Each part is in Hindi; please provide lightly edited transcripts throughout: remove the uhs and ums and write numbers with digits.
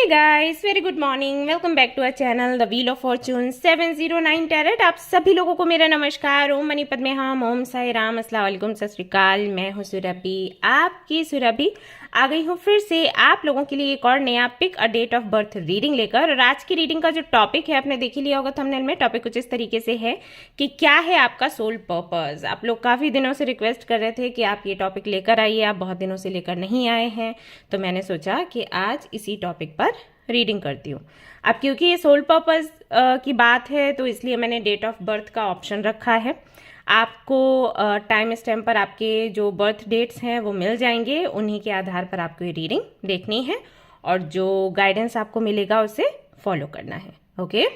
Guys, very good morning. Welcome back to our channel the wheel of fortune 709 tarot. आप सभी लोगों को मेरा नमस्कार। ओम मनी पद्मे हम, ओम साई राम, अस्सलाम वालेकुम, सत श्री अकाल। मैं हूँ सुरभि, आपकी सुरभि आ गई हूँ फिर से आप लोगों के लिए एक और नया pick a date of birth reading लेकर। और आज की रीडिंग का जो टॉपिक है, आपने देख ही लिया होगा थंबनेल में। टॉपिक कुछ इस तरीके से है कि क्या है आपका सोल पर्पस। आप लोग काफ़ी दिनों से रिक्वेस्ट कर रहे थे कि आप ये टॉपिक लेकर आइए, आप बहुत दिनों से लेकर नहीं आए हैं, तो मैंने सोचा कि आज इसी टॉपिक पर रीडिंग करती हूँ। अब क्योंकि ये सोल पर्पस की बात है, तो इसलिए मैंने डेट ऑफ बर्थ का ऑप्शन रखा है। आपको टाइम स्टैम्प पर आपके जो बर्थ डेट्स हैं वो मिल जाएंगे, उन्हीं के आधार पर आपको ये रीडिंग देखनी है और जो गाइडेंस आपको मिलेगा उसे फॉलो करना है। ओके,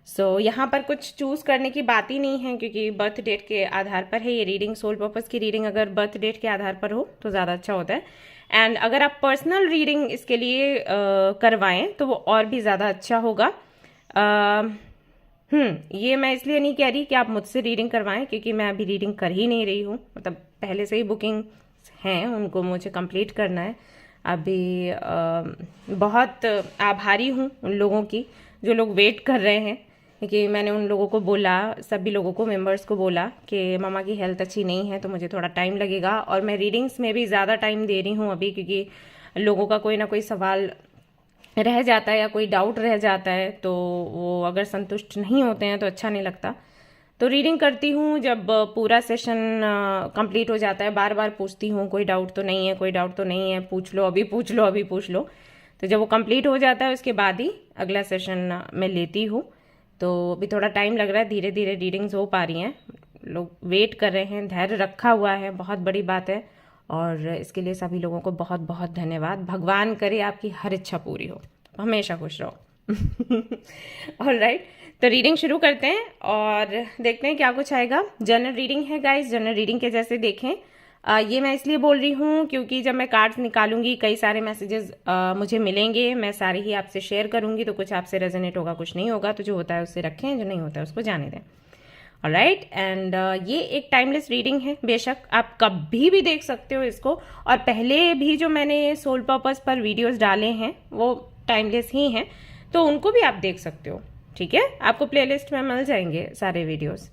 सो यहाँ पर कुछ चूज करने की बात ही नहीं है, क्योंकि बर्थ डेट के आधार पर है ये रीडिंग। सोल पर्पस की रीडिंग अगर बर्थ डेट के आधार पर हो तो ज़्यादा अच्छा होता है। एंड अगर आप पर्सनल रीडिंग इसके लिए करवाएं तो वो और भी ज़्यादा अच्छा होगा। ये मैं इसलिए नहीं कह रही कि आप मुझसे रीडिंग करवाएं, क्योंकि मैं अभी रीडिंग कर ही नहीं रही हूँ। मतलब पहले से ही बुकिंग हैं, उनको मुझे कंप्लीट करना है। अभी बहुत आभारी हूँ उन लोगों की जो लोग वेट कर रहे हैं, क्योंकि मैंने उन लोगों को बोला, सभी लोगों को, मेंबर्स को बोला कि मामा की हेल्थ अच्छी नहीं है तो मुझे थोड़ा टाइम लगेगा। और मैं रीडिंग्स में भी ज़्यादा टाइम दे रही हूँ अभी, क्योंकि लोगों का कोई ना कोई सवाल रह जाता है या कोई डाउट रह जाता है, तो वो अगर संतुष्ट नहीं होते हैं तो अच्छा नहीं लगता। तो रीडिंग करती हूँ जब पूरा सेशन कंप्लीट हो जाता है, बार बार पूछती हूँ कोई डाउट तो नहीं है, कोई डाउट तो नहीं है, पूछ लो अभी, पूछ लो अभी, पूछ लो। तो जब वो कंप्लीट हो जाता है उसके बाद ही अगला सेशन मैं लेती हूँ। तो अभी थोड़ा टाइम लग रहा है, धीरे धीरे रीडिंग्स हो पा रही हैं, लोग वेट कर रहे हैं, धैर्य रखा हुआ है, बहुत बड़ी बात है। और इसके लिए सभी लोगों को बहुत बहुत धन्यवाद। भगवान करे आपकी हर इच्छा पूरी हो, हमेशा खुश रहो। ऑलराइट, तो रीडिंग शुरू करते हैं और देखते हैं क्या कुछ आएगा। जनरल रीडिंग है गाइस, जनरल रीडिंग के जैसे देखें। ये मैं इसलिए बोल रही हूँ क्योंकि जब मैं कार्ड्स निकालूंगी कई सारे मैसेजेस मुझे मिलेंगे, मैं सारे ही आपसे शेयर करूंगी, तो कुछ आपसे रेजोनेट होगा, कुछ नहीं होगा, तो जो होता है उससे रखें, जो नहीं होता है उसको जाने दें। ऑलराइट, एंड ये एक टाइमलेस रीडिंग है, बेशक आप कभी भी देख सकते हो इसको। और पहले भी जो मैंने सोल पर्पस पर वीडियोस डाले हैं वो टाइमलेस ही हैं, तो उनको भी आप देख सकते हो। ठीक है, आपको प्लेलिस्ट में मिल जाएंगे सारे वीडियोस।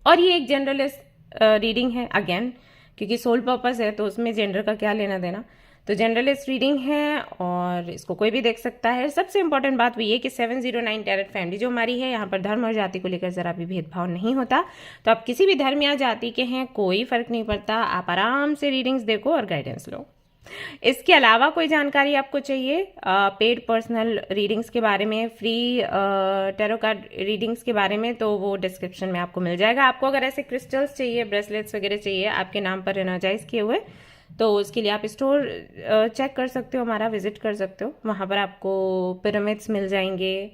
और ये एक जनरलिस्ट रीडिंग है अगेन, क्योंकि सोल पर्पस है तो उसमें जेंडर का क्या लेना देना। तो जनरलिस्ट रीडिंग है और इसको कोई भी देख सकता है। सबसे इंपॉर्टेंट बात वो ये कि 709 टैरेट फैमिली जो हमारी है, यहाँ पर धर्म और जाति को लेकर जरा भी भेदभाव नहीं होता। तो आप किसी भी धर्म या जाति के हैं, कोई फर्क नहीं पड़ता, आप आराम से रीडिंग्स देखो और गाइडेंस लो। इसके अलावा कोई जानकारी आपको चाहिए पेड पर्सनल रीडिंग्स के बारे में, फ्री टैरो कार्ड रीडिंग्स के बारे में, तो वो डिस्क्रिप्शन में आपको मिल जाएगा। आपको अगर ऐसे क्रिस्टल्स चाहिए, ब्रेसलेट्स वगैरह चाहिए आपके नाम पर एनर्जाइज किए हुए, तो उसके लिए आप स्टोर चेक कर सकते हो, हमारा विजिट कर सकते हो। वहाँ पर आपको पिरामिड्स मिल जाएंगे,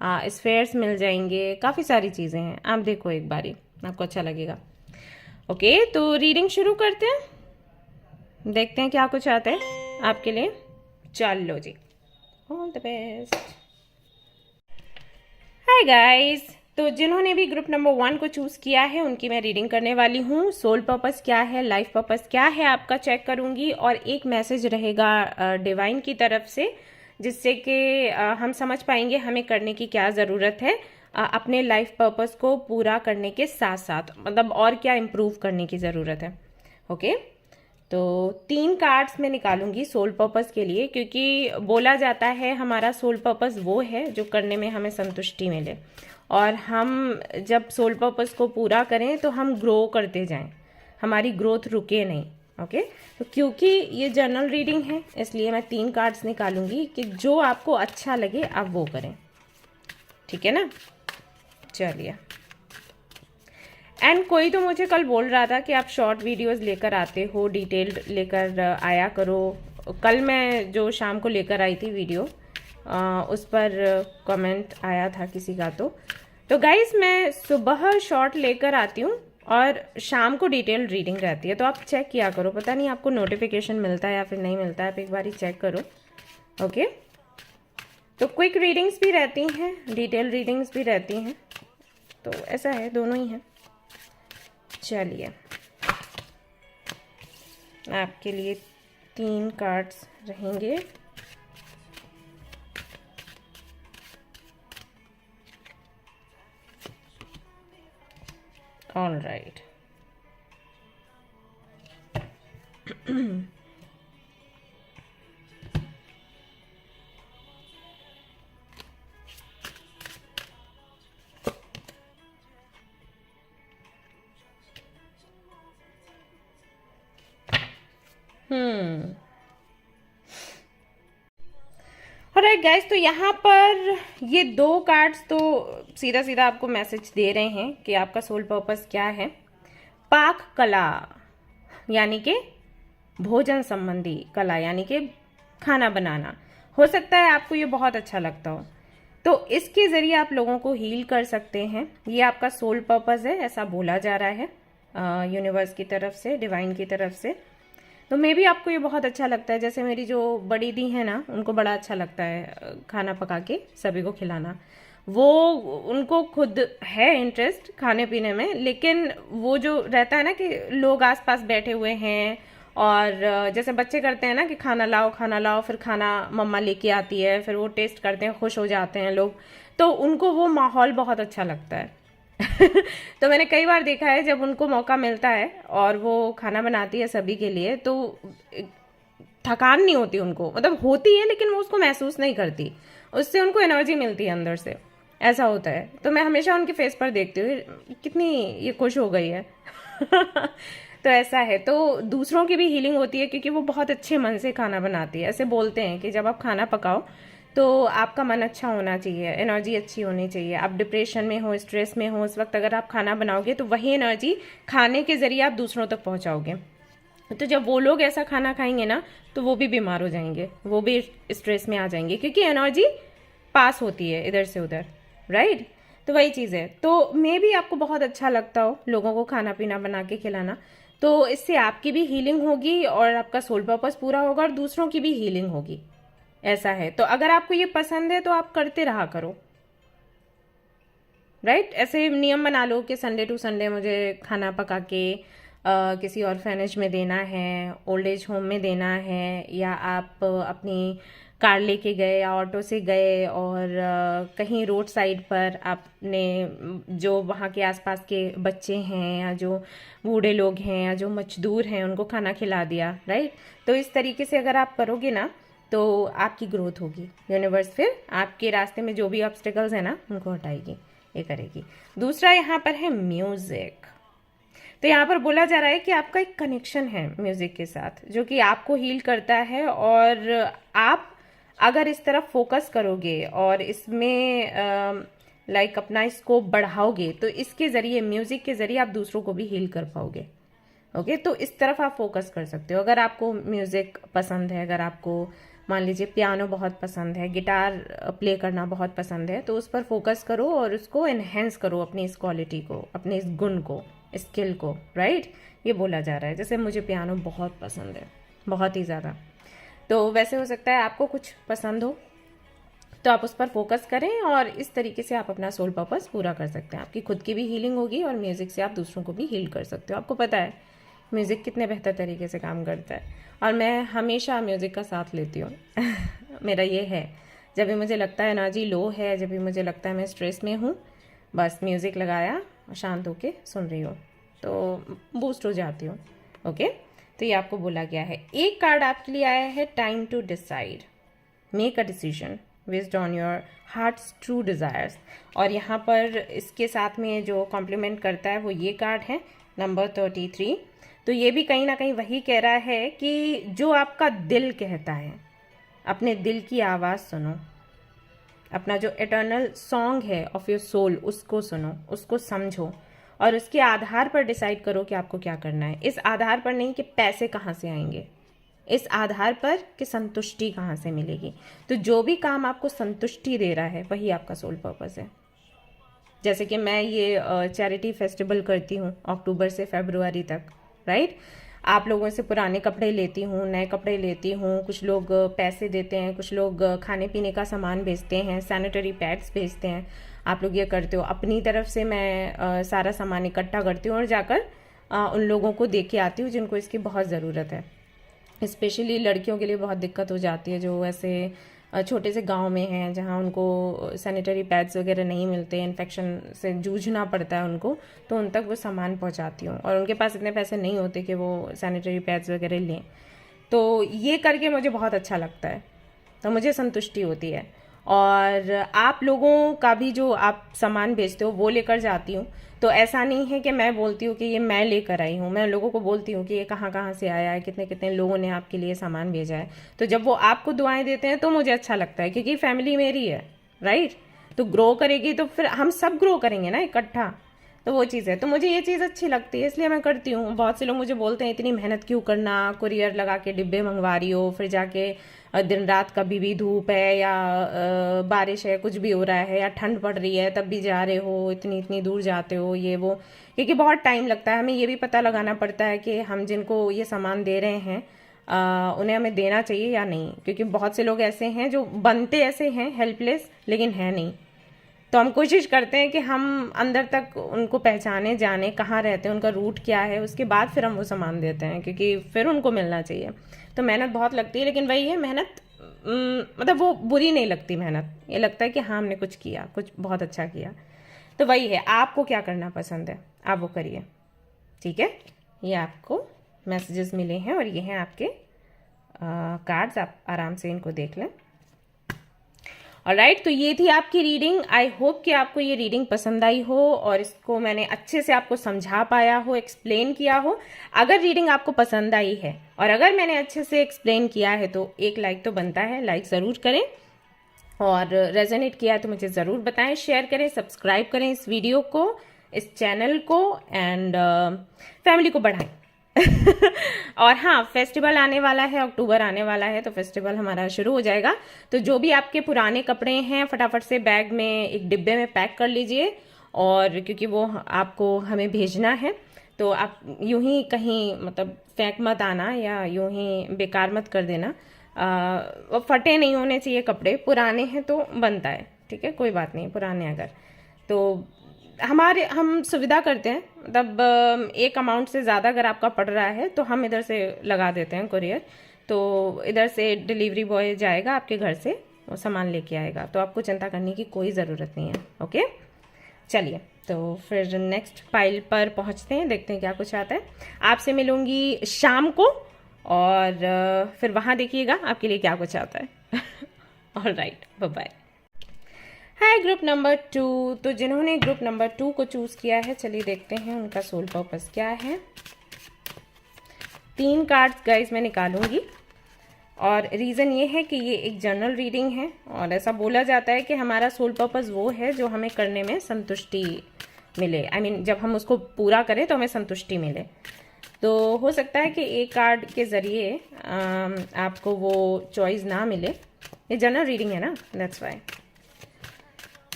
स्फेयर्स मिल जाएंगे, काफ़ी सारी चीज़ें हैं। आप देखो एक बारी, आपको अच्छा लगेगा। ओके, तो रीडिंग शुरू करते हैं, देखते हैं क्या कुछ आता है आपके लिए। चलो जी, all the best. Hi guys, तो जिन्होंने भी ग्रुप नंबर 1 को चूज किया है उनकी मैं रीडिंग करने वाली हूँ। सोल पर्पस क्या है, लाइफ पर्पस क्या है, आपका चेक करूंगी। और एक मैसेज रहेगा डिवाइन की तरफ से, जिससे कि हम समझ पाएंगे हमें करने की क्या ज़रूरत है अपने लाइफ पर्पस को पूरा करने के साथ साथ, मतलब और क्या इम्प्रूव करने की ज़रूरत है। ओके, तो 3 कार्ड्स मैं निकालूंगी सोल पर्पस के लिए, क्योंकि बोला जाता है हमारा सोल पर्पस वो है जो करने में हमें संतुष्टि मिले, और हम जब सोल पर्पस को पूरा करें तो हम ग्रो करते जाएं, हमारी ग्रोथ रुके नहीं। ओके, तो क्योंकि ये जनरल रीडिंग है इसलिए मैं 3 कार्ड्स निकालूंगी कि जो आपको अच्छा लगे आप वो करें। ठीक है ना, चलिए। एंड कोई तो मुझे कल बोल रहा था कि आप शॉर्ट वीडियोस लेकर आते हो, डिटेल्ड लेकर आया करो। कल मैं जो शाम को लेकर आई थी वीडियो, उस पर कमेंट आया था किसी का। तो गाइस, मैं सुबह शॉर्ट लेकर आती हूँ और शाम को डिटेल्ड रीडिंग रहती है, तो आप चेक किया करो। पता नहीं आपको नोटिफिकेशन मिलता है या फिर नहीं मिलता है, आप एक बार ही चेक करो। ओके, तो क्विक रीडिंग्स भी रहती हैं, डिटेल रीडिंग्स भी रहती हैं, तो ऐसा है, दोनों ही हैं। चलिए, आपके लिए 3 कार्ड्स रहेंगे। All right. ऑलराइट गाइस, तो यहाँ पर ये 2 कार्ड्स तो सीधा सीधा आपको मैसेज दे रहे हैं कि आपका सोल पर्पस क्या है। पाक कला यानी कि भोजन संबंधी कला, यानी कि खाना बनाना। हो सकता है आपको ये बहुत अच्छा लगता हो, तो इसके ज़रिए आप लोगों को हील कर सकते हैं। ये आपका सोल पर्पस है, ऐसा बोला जा रहा है यूनिवर्स की तरफ से, डिवाइन की तरफ से। तो मे भी आपको ये बहुत अच्छा लगता है। जैसे मेरी जो बड़ी दी है ना, उनको बड़ा अच्छा लगता है खाना पका के सभी को खिलाना। वो उनको खुद है इंटरेस्ट खाने पीने में, लेकिन वो जो रहता है ना कि लोग आसपास बैठे हुए हैं और जैसे बच्चे करते हैं ना कि खाना लाओ, फिर खाना मम्मा लेके आती है, फिर वो टेस्ट करते हैं, खुश हो जाते हैं लोग, तो उनको वो माहौल बहुत अच्छा लगता है। तो मैंने कई बार देखा है जब उनको मौका मिलता है और वो खाना बनाती है सभी के लिए, तो थकान नहीं होती उनको, मतलब होती है लेकिन वो उसको महसूस नहीं करती, उससे उनको एनर्जी मिलती है अंदर से, ऐसा होता है। तो मैं हमेशा उनके फेस पर देखती हूँ कितनी ये खुश हो गई है। तो ऐसा है। तो दूसरों की भी हीलिंग होती है क्योंकि वो बहुत अच्छे मन से खाना बनाती है। ऐसे बोलते हैं कि जब आप खाना पकाओ तो आपका मन अच्छा होना चाहिए, एनर्जी अच्छी होनी चाहिए। आप डिप्रेशन में हो, स्ट्रेस में हो, उस वक्त अगर आप खाना बनाओगे तो वही एनर्जी खाने के जरिए आप दूसरों तक पहुंचाओगे। तो जब वो लोग ऐसा खाना खाएंगे ना, तो वो भी बीमार हो जाएंगे, वो भी स्ट्रेस में आ जाएंगे, क्योंकि एनर्जी पास होती है इधर से उधर, राइट। तो वही चीज़ है। तो मे भी आपको बहुत अच्छा लगता हो लोगों को खाना पीना बना के खिलाना, तो इससे आपकी भी हीलिंग होगी और आपका सोल पर्पस पूरा होगा और दूसरों की भी हीलिंग होगी, ऐसा है। तो अगर आपको ये पसंद है तो आप करते रहा करो, राइट। ऐसे नियम बना लो कि संडे टू संडे मुझे खाना पका के किसी ऑर्फेनेज में देना है, ओल्ड एज होम में देना है, या आप अपनी कार लेके गए या ऑटो से गए और कहीं रोड साइड पर आपने जो वहाँ के आसपास के बच्चे हैं या जो बूढ़े लोग हैं या जो मजदूर हैं उनको खाना खिला दिया, राइट। तो इस तरीके से अगर आप करोगे ना तो आपकी ग्रोथ होगी। यूनिवर्स फिर आपके रास्ते में जो भी ऑब्स्टिकल्स हैं ना उनको हटाएगी, ये करेगी। दूसरा यहाँ पर है म्यूजिक। तो यहाँ पर बोला जा रहा है कि आपका एक कनेक्शन है म्यूजिक के साथ जो कि आपको हील करता है, और आप अगर इस तरफ फोकस करोगे और इसमें लाइक अपना स्कोप बढ़ाओगे तो इसके ज़रिए, म्यूज़िक के ज़रिए आप दूसरों को भी हील कर पाओगे। ओके, तो इस तरफ आप फोकस कर सकते हो। अगर आपको म्यूज़िक पसंद है, अगर आपको मान लीजिए पियानो बहुत पसंद है, गिटार प्ले करना बहुत पसंद है, तो उस पर फोकस करो और उसको एनहेंस करो, अपनी इस क्वालिटी को, अपने इस गुण को, स्किल को, राइट। ये बोला जा रहा है। जैसे मुझे पियानो बहुत पसंद है, बहुत ही ज़्यादा। तो वैसे हो सकता है आपको कुछ पसंद हो तो आप उस पर फोकस करें और इस तरीके से आप अपना सोल पर्पस पूरा कर सकते हैं। आपकी खुद की भी हीलिंग होगी और म्यूज़िक से आप दूसरों को भी हील कर सकते हो। आपको पता है म्यूज़िक कितने बेहतर तरीके से काम करता है, और मैं हमेशा म्यूज़िक का साथ लेती हूँ। मेरा ये है, जब भी मुझे लगता है एनर्जी लो है, जब भी मुझे लगता है मैं स्ट्रेस में हूँ, बस म्यूज़िक लगाया और शांत होके सुन रही हूँ तो बूस्ट हो जाती हूँ। ओके, तो ये आपको बोला गया है। एक कार्ड आपके लिए आया है time to decide, make a decision based on your heart's true desires. और यहाँ पर इसके साथ में जो कॉम्प्लीमेंट करता है वो ये कार्ड है नंबर 33। तो ये भी कहीं ना कहीं वही कह रहा है कि जो आपका दिल कहता है, अपने दिल की आवाज़ सुनो, अपना जो एटर्नल सॉन्ग है ऑफ योर सोल उसको सुनो, उसको समझो और उसके आधार पर डिसाइड करो कि आपको क्या करना है। इस आधार पर नहीं कि पैसे कहाँ से आएंगे, इस आधार पर कि संतुष्टि कहाँ से मिलेगी। तो जो भी काम आपको संतुष्टि दे रहा है वही आपका सोल पर्पस है। जैसे कि मैं ये चैरिटी फेस्टिवल करती हूँ अक्टूबर से फरवरी तक, राइट। आप लोगों से पुराने कपड़े लेती हूँ, नए कपड़े लेती हूँ, कुछ लोग पैसे देते हैं, कुछ लोग खाने पीने का सामान भेजते हैं, सैनिटरी पैड्स भेजते हैं। आप लोग ये करते हो। अपनी तरफ से मैं सारा सामान इकट्ठा करती हूँ और जाकर उन लोगों को दे के आती हूँ जिनको इसकी बहुत ज़रूरत है। स्पेशली लड़कियों के लिए बहुत दिक्कत हो जाती है, जो ऐसे छोटे से गांव में हैं जहां उनको सैनिटरी पैड्स वगैरह नहीं मिलते, इन्फेक्शन से जूझना पड़ता है उनको, तो उन तक वो सामान पहुंचाती हूँ। और उनके पास इतने पैसे नहीं होते कि वो सैनिटरी पैड्स वगैरह लें, तो ये करके मुझे बहुत अच्छा लगता है, तो मुझे संतुष्टि होती है। और आप लोगों का भी जो आप सामान बेचते हो वो लेकर जाती हूँ, तो ऐसा नहीं है कि मैं बोलती हूँ कि ये मैं लेकर आई हूँ, मैं लोगों को बोलती हूँ कि ये कहाँ कहाँ से आया है, कितने कितने लोगों ने आपके लिए सामान भेजा है। तो जब वो आपको दुआएं देते हैं तो मुझे अच्छा लगता है, क्योंकि फैमिली मेरी है, राइट। तो ग्रो करेगी तो फिर हम सब ग्रो करेंगे ना इकट्ठा, तो वो चीज़ है। तो मुझे ये चीज़ अच्छी लगती है, इसलिए मैं करती हूँ। बहुत से लोग मुझे बोलते हैं इतनी मेहनत क्यों करना, कुरियर लगा के डिब्बे मंगवा रही हो, फिर जाके दिन रात कभी भी धूप है या बारिश है, कुछ भी हो रहा है, या ठंड पड़ रही है तब भी जा रहे हो, इतनी इतनी दूर जाते हो, ये वो। क्योंकि बहुत टाइम लगता है, हमें ये भी पता लगाना पड़ता है कि हम जिनको ये सामान दे रहे हैं उन्हें हमें देना चाहिए या नहीं। क्योंकि बहुत से लोग ऐसे हैं जो बनते ऐसे हैं हेल्पलेस, लेकिन है नहीं। तो हम कोशिश करते हैं कि हम अंदर तक उनको पहचाने, जाने कहाँ रहते हैं, उनका रूट क्या है, उसके बाद फिर हम वो सामान देते हैं, क्योंकि फिर उनको मिलना चाहिए। तो मेहनत बहुत लगती है, लेकिन वही है मेहनत, मतलब वो बुरी नहीं लगती मेहनत, ये लगता है कि हाँ हमने कुछ किया, कुछ बहुत अच्छा किया। तो वही है, आपको क्या करना पसंद है आप वो करिए, ठीक है। ये आपको मैसेजेस मिले हैं और ये हैं आपके कार्ड्स, आप आराम से इनको देख लें। ऑलराइट, तो ये थी आपकी रीडिंग। आई होप कि आपको ये रीडिंग पसंद आई हो और इसको मैंने अच्छे से आपको समझा पाया हो, एक्सप्लेन किया हो। अगर रीडिंग आपको पसंद आई है और अगर मैंने अच्छे से एक्सप्लेन किया है तो एक लाइक तो बनता है, लाइक ज़रूर करें। और रेजोनेट किया है तो मुझे ज़रूर बताएं, शेयर करें, सब्सक्राइब करें इस वीडियो को, इस चैनल को, एंड फैमिली को बढ़ाएं। और हाँ, फेस्टिवल आने वाला है, अक्टूबर आने वाला है, तो फेस्टिवल हमारा शुरू हो जाएगा। तो जो भी आपके पुराने कपड़े हैं फटाफट से बैग में एक डिब्बे में पैक कर लीजिए, और क्योंकि वो आपको हमें भेजना है, तो आप यूं ही कहीं मतलब फेंक मत आना या यूं ही बेकार मत कर देना। वो फटे नहीं होने चाहिए कपड़े, पुराने हैं तो बनता है, ठीक है, कोई बात नहीं, पुराने अगर तो हम सुविधा करते हैं, मतलब एक अमाउंट से ज़्यादा अगर आपका पड़ रहा है तो हम इधर से लगा देते हैं कुरियर, तो इधर से डिलीवरी बॉय जाएगा आपके घर से, वो सामान लेके आएगा, तो आपको चिंता करने की कोई ज़रूरत नहीं है। ओके, चलिए, तो फिर नेक्स्ट फाइल पर पहुंचते हैं, देखते हैं क्या कुछ आता है। आपसे मिलूंगी शाम को, और फिर वहाँ देखिएगा आपके लिए क्या कुछ आता है। Alright, bye bye. Hi group number 2, तो जिन्होंने ग्रुप नंबर 2 को चूज़ किया है, चलिए देखते हैं उनका सोल पर्पस क्या है। 3 कार्ड्स गाइस मैं निकालूंगी, और रीज़न ये है कि ये एक जनरल रीडिंग है, और ऐसा बोला जाता है कि हमारा सोल पर्पस वो है जो हमें करने में संतुष्टि मिले। I mean, जब हम उसको पूरा करें तो हमें संतुष्टि मिले। तो हो सकता है कि एक कार्ड के ज़रिए आपको वो चॉइस ना मिले, ये जनरल रीडिंग है ना, दैट्स वाई,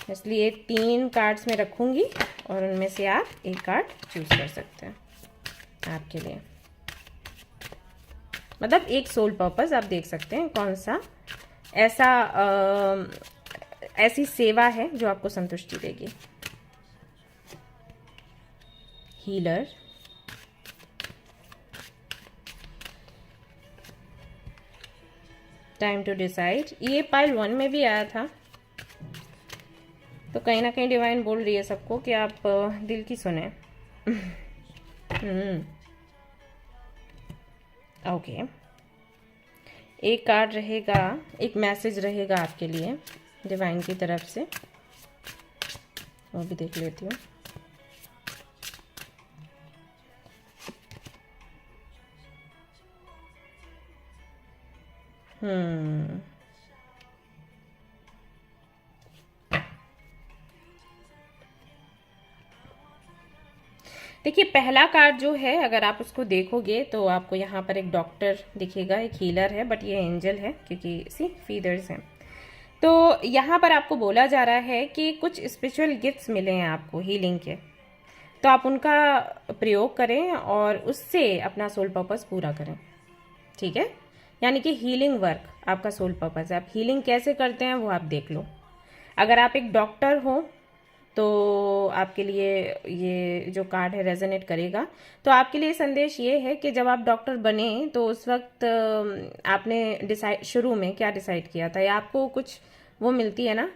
इसलिए 3 कार्ड्स में रखूंगी और उनमें से आप एक कार्ड चूज कर सकते हैं आपके लिए। मतलब एक सोल पर्पस आप देख सकते हैं कौन सा ऐसा ऐसी सेवा है जो आपको संतुष्टि देगी। हीलर, टाइम टू डिसाइड, ये पाइल 1 में भी आया था, तो कहीं ना कहीं डिवाइन बोल रही है सबको कि आप दिल की सुने। ओके, एक कार्ड रहेगा, एक मैसेज रहेगा आपके लिए डिवाइन की तरफ से, वो भी देख लेती हूँ। देखिए, पहला कार्ड जो है अगर आप उसको देखोगे तो आपको यहाँ पर एक डॉक्टर दिखेगा, एक हीलर है, बट ये एंजल है क्योंकि सी फीदर्स हैं। तो यहाँ पर आपको बोला जा रहा है कि कुछ स्पिरिचुअल गिफ्ट्स मिले हैं आपको हीलिंग के, तो आप उनका प्रयोग करें और उससे अपना सोल पर्पस पूरा करें, ठीक है। यानी कि हीलिंग वर्क आपका सोल पर्पस है। आप हीलिंग कैसे करते हैं वो आप देख लो। अगर आप एक डॉक्टर हो तो आपके लिए ये जो कार्ड है रेजोनेट करेगा। तो आपके लिए संदेश ये है कि जब आप डॉक्टर बने तो उस वक्त आपने डिसाइड, शुरू में क्या डिसाइड किया था, या आपको कुछ वो मिलती है ना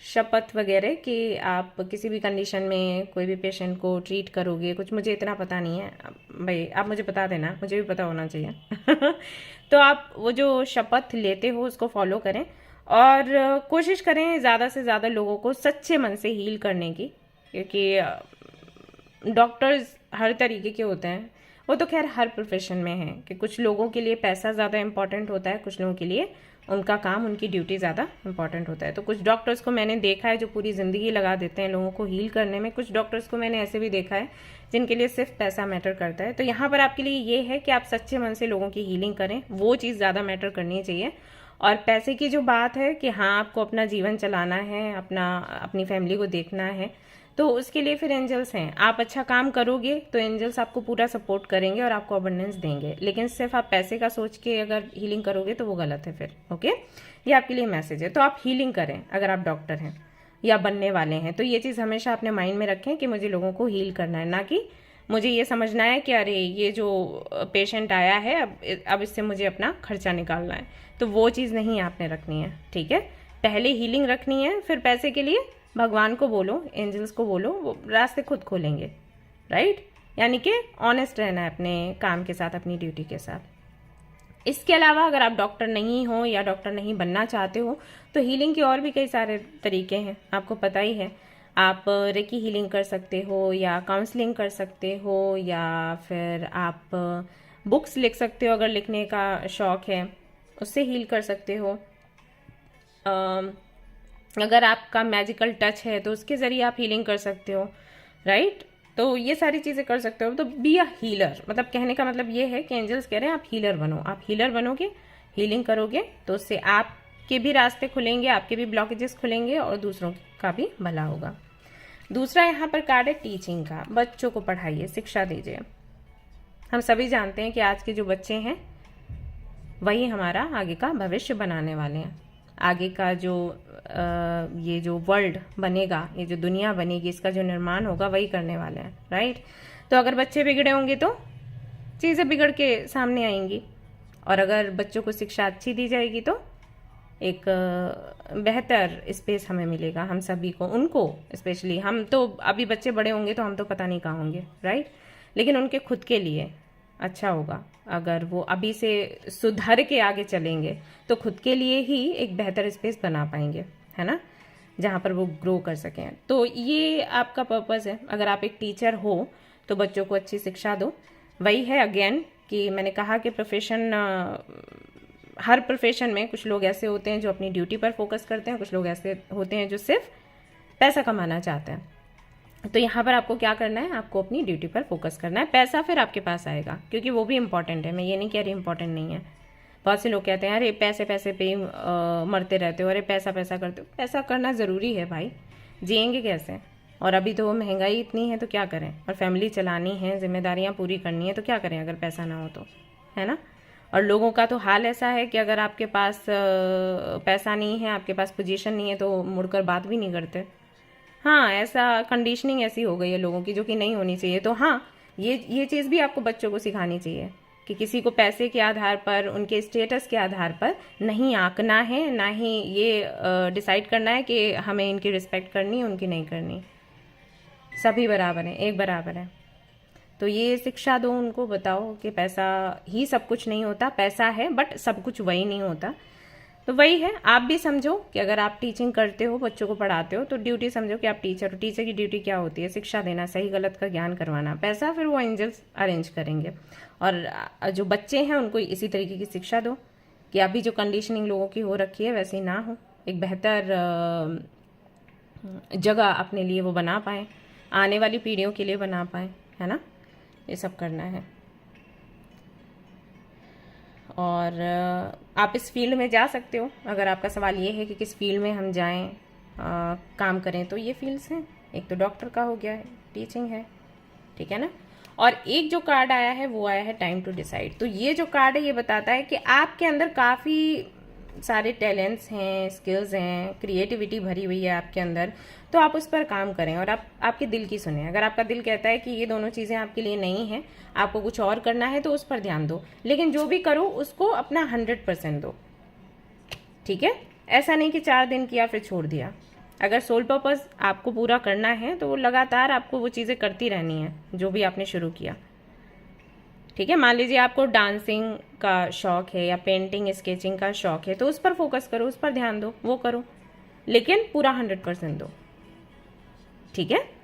शपथ वगैरह कि आप किसी भी कंडीशन में कोई भी पेशेंट को ट्रीट करोगे, कुछ मुझे इतना पता नहीं है भाई, आप मुझे बता देना, मुझे भी पता होना चाहिए। तो आप वो जो शपथ लेते हो उसको फॉलो करें और कोशिश करें ज़्यादा से ज़्यादा लोगों को सच्चे मन से हील करने की, क्योंकि डॉक्टर्स हर तरीके के होते हैं। वो तो खैर हर प्रोफेशन में है कि कुछ लोगों के लिए पैसा ज़्यादा इम्पॉर्टेंट होता है, कुछ लोगों के लिए उनका काम, उनकी ड्यूटी ज़्यादा इम्पॉर्टेंट होता है। तो कुछ डॉक्टर्स को मैंने देखा है जो पूरी ज़िंदगी लगा देते हैं लोगों को हील करने में, कुछ डॉक्टर्स को मैंने ऐसे भी देखा है जिनके लिए सिर्फ पैसा मैटर करता है। तो यहाँ पर आपके लिए ये है कि आप सच्चे मन से लोगों की हीलिंग करें, वो चीज़ ज़्यादा मैटर करनी चाहिए। और पैसे की जो बात है कि हाँ आपको अपना जीवन चलाना है, अपनी फैमिली को देखना है, तो उसके लिए फिर एंजल्स हैं। आप अच्छा काम करोगे तो एंजल्स आपको पूरा सपोर्ट करेंगे और आपको अबंडेंस देंगे, लेकिन सिर्फ आप पैसे का सोच के अगर हीलिंग करोगे तो वो गलत है फिर। ओके, ये आपके लिए मैसेज है। तो आप हीलिंग करें अगर आप डॉक्टर हैं या बनने वाले हैं, तो ये चीज़ हमेशा अपने माइंड में रखें कि मुझे लोगों को हील करना है, ना कि मुझे ये समझना है कि अरे ये जो पेशेंट आया है अब इससे मुझे अपना खर्चा निकालना है। तो वो चीज़ नहीं आपने रखनी है, ठीक है। पहले हीलिंग रखनी है, फिर पैसे के लिए भगवान को बोलो, एंजल्स को बोलो, वो रास्ते खुद खोलेंगे, राइट। यानी कि ऑनेस्ट रहना है अपने काम के साथ, अपनी ड्यूटी के साथ। इसके अलावा अगर आप डॉक्टर नहीं हो या डॉक्टर नहीं बनना चाहते हो तो हीलिंग के और भी कई सारे तरीके हैं, आपको पता ही है। आप रेकी हीलिंग कर सकते हो या काउंसलिंग कर सकते हो, या फिर आप बुक्स लिख सकते हो अगर लिखने का शौक है, उससे हील कर सकते हो। अगर आपका मैजिकल टच है तो उसके ज़रिए आप हीलिंग कर सकते हो, राइट। तो ये सारी चीज़ें कर सकते हो। तो बी अ हीलर, मतलब कहने का मतलब ये है कि एंजल्स कह रहे हैं आप हीलर बनो। आप हीलर बनोगे, हीलिंग करोगे तो उससे आपके भी रास्ते खुलेंगे, आपके भी ब्लॉकेजेस खुलेंगे और दूसरों का भी भला होगा। दूसरा यहाँ पर कार्ड है टीचिंग का। बच्चों को पढ़ाइए, शिक्षा दीजिए। हम सभी जानते हैं कि आज के जो बच्चे हैं वही हमारा आगे का भविष्य बनाने वाले हैं। आगे का जो ये जो वर्ल्ड बनेगा, ये जो दुनिया बनेगी, इसका जो निर्माण होगा वही करने वाले हैं, राइट। तो अगर बच्चे बिगड़े होंगे तो चीज़ें बिगड़ के सामने आएंगी, और अगर बच्चों को शिक्षा अच्छी दी जाएगी तो एक बेहतर स्पेस हमें मिलेगा, हम सभी को, उनको स्पेशली। हम तो अभी बच्चे बड़े होंगे तो हम तो पता नहीं कहाँ होंगे, राइट, लेकिन उनके खुद के लिए अच्छा होगा अगर वो अभी से सुधर के आगे चलेंगे तो खुद के लिए ही एक बेहतर स्पेस बना पाएंगे, है ना, जहाँ पर वो ग्रो कर सकें। तो ये आपका पर्पज़ है। अगर आप एक टीचर हो तो बच्चों को अच्छी शिक्षा दो। वही है अगेन कि मैंने कहा कि प्रोफेशन, हर प्रोफेशन में कुछ लोग ऐसे होते हैं जो अपनी ड्यूटी पर फोकस करते हैं, कुछ लोग ऐसे होते हैं जो सिर्फ पैसा कमाना चाहते हैं। तो यहाँ पर आपको क्या करना है, आपको अपनी ड्यूटी पर फोकस करना है। पैसा फिर आपके पास आएगा, क्योंकि वो भी इम्पॉर्टेंट है। मैं ये नहीं कह रही इम्पॉर्टेंट नहीं है। बहुत से लोग कहते हैं अरे पैसे पैसे पे ही मरते रहते हो, अरे पैसा पैसा करते हो। पैसा करना ज़रूरी है भाई, जिएंगे कैसे। और अभी तो महंगाई इतनी है तो क्या करें, और फैमिली चलानी है, जिम्मेदारियाँ पूरी करनी है, तो क्या करें अगर पैसा ना हो तो, है ना। और लोगों का तो हाल ऐसा है कि अगर आपके पास पैसा नहीं है, आपके पास पोजीशन नहीं है, तो मुड़कर बात भी नहीं करते। हाँ, ऐसा कंडीशनिंग ऐसी हो गई है लोगों की जो कि नहीं होनी चाहिए। तो हाँ, ये चीज़ भी आपको बच्चों को सिखानी चाहिए कि किसी को पैसे के आधार पर, उनके स्टेटस के आधार पर नहीं आंकना है, ना ही ये डिसाइड करना है कि हमें इनकी रिस्पेक्ट करनी है, उनकी नहीं करनी। सभी बराबर हैं, एक बराबर है। तो ये शिक्षा दो उनको, बताओ कि पैसा ही सब कुछ नहीं होता। पैसा है बट सब कुछ वही नहीं होता। तो वही है, आप भी समझो कि अगर आप टीचिंग करते हो, बच्चों को पढ़ाते हो, तो ड्यूटी समझो कि आप टीचर हो। टीचर की ड्यूटी क्या होती है, शिक्षा देना, सही गलत का ज्ञान करवाना। पैसा फिर वो एंजल्स अरेंज करेंगे। और जो बच्चे हैं उनको इसी तरीके की शिक्षा दो कि अभी जो कंडीशनिंग लोगों की हो रखी है वैसी ना हो, एक बेहतर जगह अपने लिए वो बना पाएँ, आने वाली पीढ़ियों के लिए बना पाएँ, है ना। ये सब करना है। और आप इस फील्ड में जा सकते हो। अगर आपका सवाल ये है कि किस फील्ड में हम जाएं, काम करें, तो ये फील्ड्स हैं। एक तो डॉक्टर का हो गया है, टीचिंग है, ठीक है ना। और एक जो कार्ड आया है वो आया है टाइम टू डिसाइड। तो ये जो कार्ड है ये बताता है कि आपके अंदर काफ़ी सारे टैलेंट्स हैं, स्किल्स हैं, क्रिएटिविटी भरी हुई है आपके अंदर, तो आप उस पर काम करें और आप आपके दिल की सुने। अगर आपका दिल कहता है कि ये दोनों चीज़ें आपके लिए नहीं हैं, आपको कुछ और करना है, तो उस पर ध्यान दो, लेकिन जो भी करो उसको अपना 100% दो, ठीक है। ऐसा नहीं कि 4 दिन किया फिर छोड़ दिया। अगर सोल पर्पस आपको पूरा करना है तो वो लगातार आपको वो चीज़ें करती रहनी है जो भी आपने शुरू किया, ठीक है। मान लीजिए आपको डांसिंग का शौक है या पेंटिंग स्केचिंग का शौक है, तो उस पर फोकस करो, उस पर ध्यान दो, वो करो, लेकिन पूरा 100% दो, ठीक है।